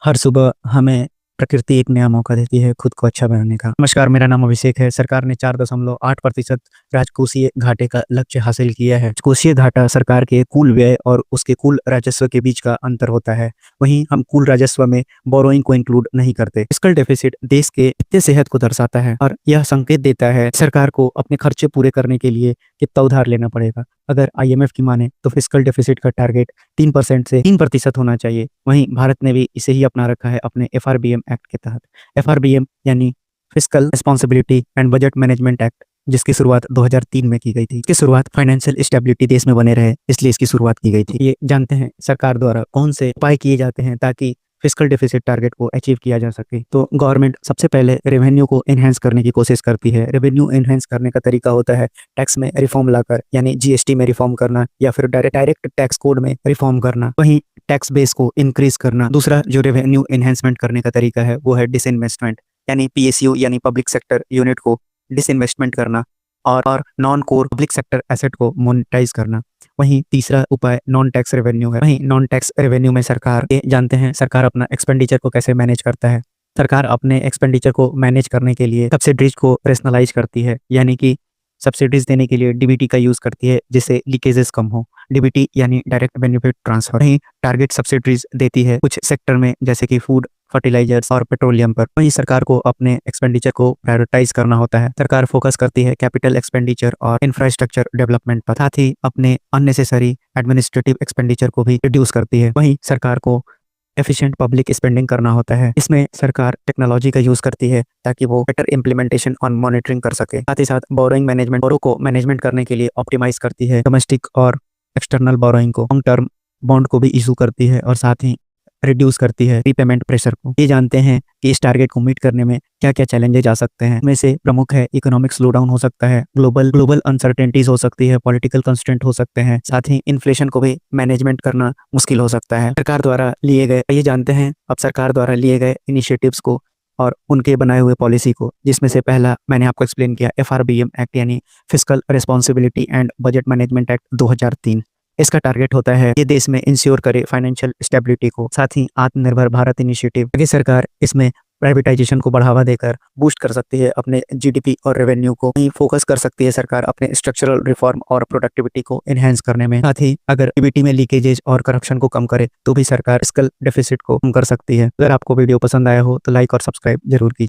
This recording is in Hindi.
हर सुबह हमें प्रकृति एक नया मौका देती है खुद को अच्छा बनाने का। नमस्कार, मेरा नाम अभिषेक है। सरकार ने 4.8% राजकोषीय घाटे का लक्ष्य हासिल किया है। राजकोषीय घाटा सरकार के कुल व्यय और उसके कुल राजस्व के बीच का अंतर होता है। वहीं हम कुल राजस्व में बोरोइंग को इंक्लूड नहीं करते। फिस्कल डेफिसिट देश के वित्तीय सेहत को दर्शाता है और यह संकेत देता है सरकार को अपने खर्चे पूरे करने के लिए कितना उधार लेना पड़ेगा। अगर IMF की माने तो फिस्कल डेफिसिट का टारगेट 3% से 3% होना चाहिए। वहीं भारत ने भी इसे ही अपना रखा है अपने FRBM एक्ट के तहत। FRBM यानी fiscal responsibility and budget management act, जिसकी शुरुआत 2003 में की गई थी। इसकी शुरुआत फाइनेंशियल स्टेबिलिटी देश में बने रहे, इसलिए इसकी शुरुआत की गई थी। ये जानते हैं सरकार द्वारा कौन से उपाय किए जाते हैं ताकि फिस्कल डेफिसिट टारगेट को अचीव किया जा सके। तो गवर्नमेंट सबसे पहले रेवेन्यू को एनहेंस करने की कोशिश करती है। रेवेन्यू एनहेंस करने का तरीका होता है टैक्स में रिफॉर्म लाकर, यानी GST में रिफॉर्म करना या फिर डायरेक्ट टैक्स कोड में रिफॉर्म करना। वहीं टैक्स बेस को इंक्रीज करना। दूसरा जो रेवेन्यू एनहेंसमेंट करने का तरीका है वो है डिसइन्वेस्टमेंट, यानी PSU यानी पब्लिक सेक्टर यूनिट को डिसइन्वेस्टमेंट करना और non core public sector asset को मोनेटाइज करना। वहीं तीसरा उपाय नॉन टैक्स रेवेन्यू है। वहीं नॉन टैक्स रेवेन्यू में सरकार ये जानते हैं सरकार अपना एक्सपेंडिचर को कैसे मैनेज करता है। सरकार अपने एक्सपेंडिचर को मैनेज करने के लिए सब्सिडीज को रेशनलाइज करती है, यानी कि सब्सिडीज देने के लिए DBT का यूज करती है जिससे लीकेजेस कम हो। DBT यानी डायरेक्ट बेनिफिट ट्रांसफर। वहीं टारगेट सब्सिडीज देती है कुछ सेक्टर में, जैसे कि फूड, फर्टिलाइजर्स और पेट्रोलियम पर। वहीं सरकार को अपने एक्सपेंडिचर को प्रायोरिटाइज करना होता है। सरकार फोकस करती है कैपिटल एक्सपेंडिचर और इंफ्रास्ट्रक्चर डेवलपमेंट पर, साथ ही अपने अननेसेसरी एडमिनिस्ट्रेटिव एक्सपेंडिचर को भी रिड्यूस करती है। वहीं सरकार को एफिशिएंट पब्लिक स्पेंडिंग करना होता है। इसमें सरकार टेक्नोलॉजी का यूज करती है ताकि वो बेटर इंप्लीमेंटेशन और मॉनिटरिंग कर सके। साथ ही साथ बोरोइंग मैनेजमेंट, बोरो को मैनेजमेंट करने के लिए ऑप्टिमाइज करती है। डोमेस्टिक और एक्सटर्नल बोरोइंग को, लॉन्ग टर्म बॉन्ड को भी इशू करती है और साथ ही रिड्यूस करती है रीपेमेंट प्रेशर को। ये जानते हैं कि इस टारगेट को मीट करने में क्या क्या चैलेंजेस आ सकते हैं। में से प्रमुख है इकोनॉमिक स्लोडाउन हो सकता है, ग्लोबल अनसर्टेनिटीज हो सकती है, पॉलिटिकल कंस्ट्रेंट हो सकते हैं, साथ ही इन्फ्लेशन को भी मैनेजमेंट करना मुश्किल हो सकता है। सरकार द्वारा लिए गए, ये जानते हैं अब सरकार द्वारा लिए गए इनिशिएटिव्स को और उनके बनाए हुए पॉलिसी को, जिसमें से पहला मैंने आपको एक्सप्लेन किया FRBM एक्ट यानी fiscal responsibility and budget management act 2003। इसका टारगेट होता है ये देश में इंश्योर करे फाइनेंशियल स्टेबिलिटी को। साथ ही आत्मनिर्भर भारत इनिशिएटिव, आगे सरकार इसमें प्राइवेटाइजेशन को बढ़ावा देकर बूस्ट कर सकती है अपने GDP और रेवेन्यू को। वहीं फोकस कर सकती है सरकार अपने स्ट्रक्चरल रिफॉर्म और प्रोडक्टिविटी को एनहेंस करने में। साथ ही अगर DBT में लीकेजेज और करप्शन को कम करे तो भी सरकार फिस्कल डेफिसिट को कम कर सकती है। अगर आपको वीडियो पसंद आया हो तो लाइक और सब्सक्राइब जरूर कीजिए।